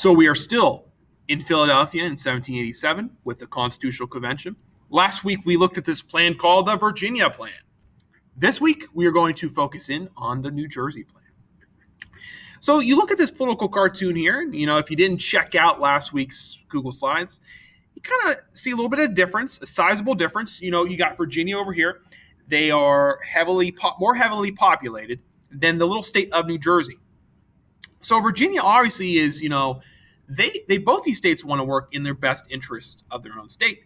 So we are still in Philadelphia in 1787 with the Constitutional Convention. Last week, we looked at this plan called the Virginia Plan. This week, we are going to focus in on the New Jersey Plan. So you look at this political cartoon here, if you didn't check out last week's Google Slides, you kind of see a little bit of difference, a sizable difference. You got Virginia over here. They are more heavily populated than the little state of New Jersey. So Virginia obviously is, they both these states want to work in their best interest of their own state.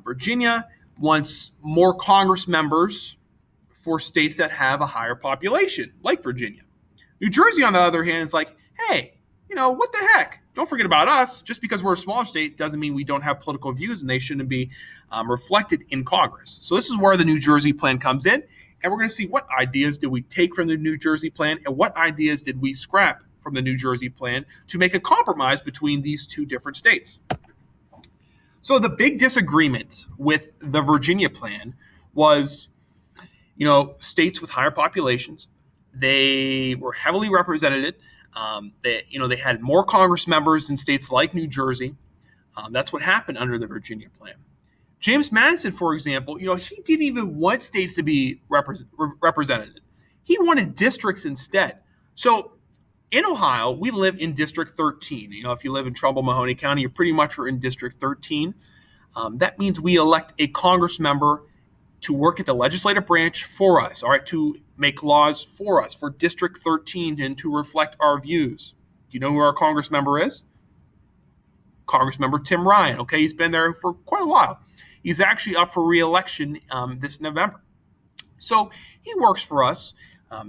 Virginia wants more Congress members for states that have a higher population, like Virginia. New Jersey, on the other hand, is like, hey, what the heck? Don't forget about us. Just because we're a smaller state doesn't mean we don't have political views, and they shouldn't be reflected in Congress. So this is where the New Jersey Plan comes in, and we're going to see what ideas did we take from the New Jersey Plan and what ideas did we scrap from the New Jersey Plan to make a compromise between these two different states. So the big disagreement with the Virginia Plan was, states with higher populations. They were heavily represented. They had more Congress members in states like New Jersey. That's what happened under the Virginia Plan. James Madison, for example, he didn't even want states to be represented. He wanted districts instead. So in Ohio, we live in District 13. If you live in Trumbull-Mahoney County, you pretty much are in District 13. That means we elect a Congress member to work at the legislative branch for us, all right, to make laws for us, for District 13, and to reflect our views. Do you know who our Congress member is? Congress member Tim Ryan, okay? He's been there for quite a while. He's actually up for re-election this November. So he works for us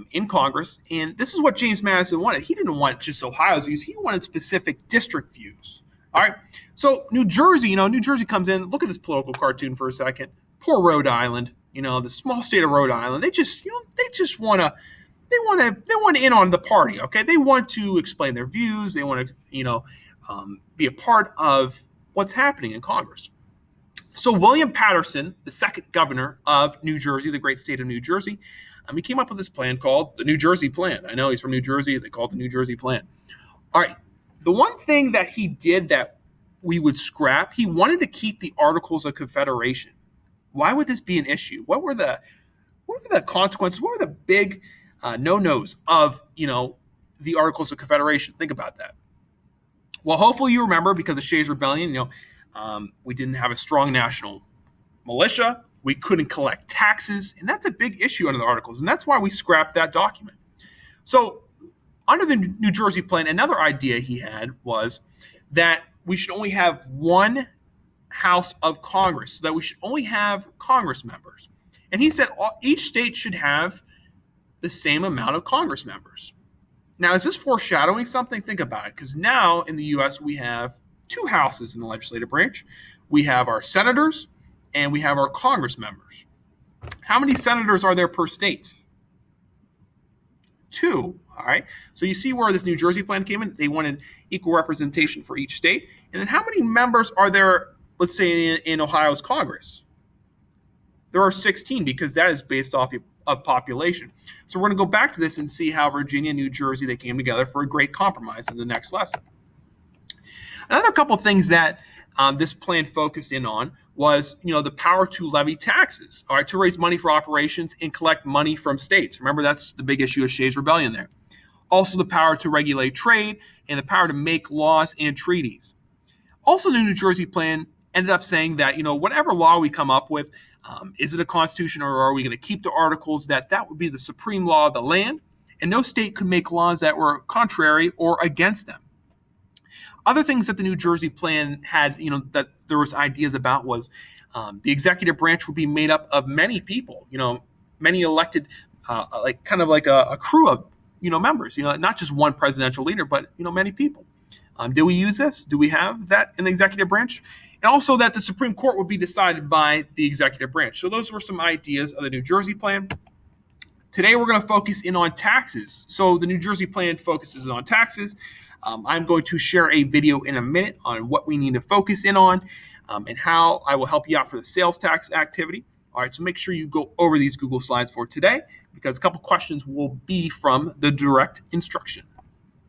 in Congress, and this is what James Madison wanted. He didn't want just Ohio's views. He wanted specific district views, all right? So New Jersey, New Jersey comes in. Look at this political cartoon for a second. Poor Rhode Island, the small state of Rhode Island. They just want to in on the party. Okay, they want to explain their views. They want to, be a part of what's happening in Congress. So William Paterson, the second governor of New Jersey, the great state of New Jersey, he came up with this plan called the New Jersey Plan. I know he's from New Jersey. They call it the New Jersey Plan. All right, the one thing that he did that we would scrap, he wanted to keep the Articles of Confederation. Why would this be an issue? What were the consequences? What were the big no-nos of, the Articles of Confederation? Think about that. Well, hopefully you remember, because of Shays' Rebellion, we didn't have a strong national militia. We couldn't collect taxes, and that's a big issue under the Articles, and that's why we scrapped that document. So under the New Jersey Plan, another idea he had was that we should only have one House of Congress, so that we should only have Congress members. And he said each state should have the same amount of Congress members. Now, is this foreshadowing something? Think about it, because now in the U.S. we have two houses in the legislative branch. We have our senators and we have our Congress members. How many senators are there per state? 2. All right. So you see where this New Jersey Plan came in. They wanted equal representation for each state. And then how many members are there, let's say, in Ohio's Congress? There are 16, because that is based off of population. So we're going to go back to this and see how Virginia and New Jersey, they came together for a great compromise in the next lesson. Another couple things that this plan focused in on was, the power to levy taxes, all right, to raise money for operations and collect money from states. Remember, that's the big issue of Shays' Rebellion there. Also, the power to regulate trade and the power to make laws and treaties. Also, the New Jersey Plan ended up saying that, whatever law we come up with, is it a constitution, or are we going to keep the articles, that would be the supreme law of the land, and no state could make laws that were contrary or against them. Other things that the New Jersey Plan had, that there was ideas about was the executive branch would be made up of many people, many elected, like a crew of, members, not just one presidential leader, but, many people. Do we use this? Do we have that in the executive branch? And also that the Supreme Court would be decided by the executive branch. So those were some ideas of the New Jersey Plan. Today, we're going to focus in on taxes. So the New Jersey Plan focuses on taxes. I'm going to share a video in a minute on what we need to focus in on and how I will help you out for the sales tax activity. All right, so make sure you go over these Google Slides for today, because a couple questions will be from the direct instruction.